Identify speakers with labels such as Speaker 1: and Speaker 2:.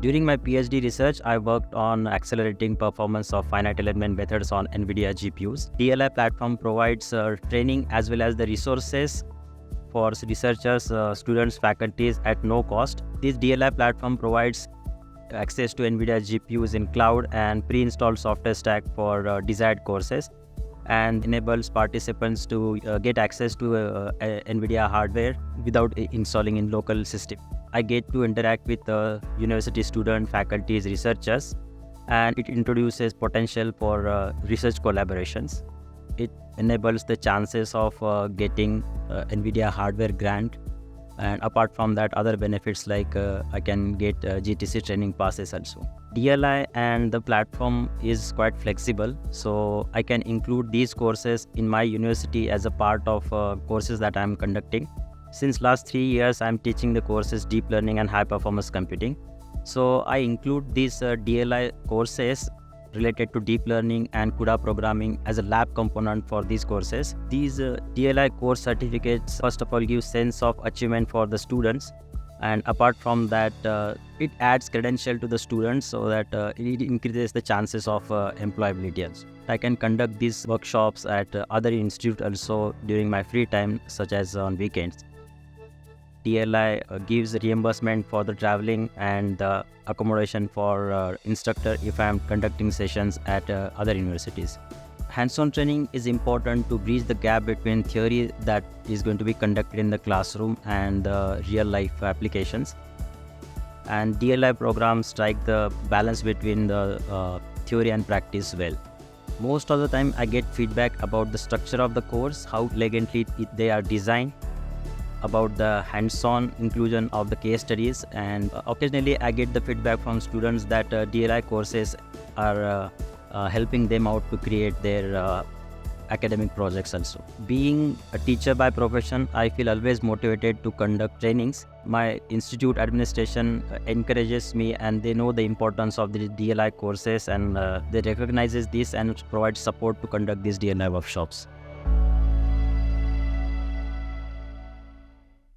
Speaker 1: During my PhD research, I worked on accelerating performance of finite element methods on NVIDIA GPUs. DLI platform provides training as well as the resources for researchers, students, faculties at no cost. This DLI platform provides access to NVIDIA GPUs in cloud and pre-installed software stack for desired courses, and enables participants to get access to NVIDIA hardware without installing in local system. I get to interact with university students, faculties, researchers, and it introduces potential for research collaborations. It enables the chances of getting NVIDIA hardware grant, and apart from that, other benefits like I can get GTC training passes also. DLI and the platform is quite flexible, so I can include these courses in my university as a part of courses that I am conducting. Since last 3 years, I am teaching the courses Deep Learning and High Performance Computing. So I include these DLI courses related to deep learning and CUDA programming as a lab component for these courses. These DLI course certificates, first of all, give sense of achievement for the students, and apart from that, it adds credential to the students so that it increases the chances of employability also. I can conduct these workshops at other institutes also during my free time, such as on weekends. DLI gives reimbursement for the traveling and the accommodation for instructor if I am conducting sessions at other universities. Hands-on training is important to bridge the gap between theory that is going to be conducted in the classroom and real-life applications. And DLI programs strike the balance between the theory and practice well. Most of the time, I get feedback about the structure of the course, how elegantly they are designed, about the hands-on inclusion of the case studies, and occasionally I get the feedback from students that DLI courses are helping them out to create their academic projects also. Being a teacher by profession, I feel always motivated to conduct trainings. My institute administration encourages me, and they know the importance of the DLI courses, and they recognizes this and provide support to conduct these DLI workshops.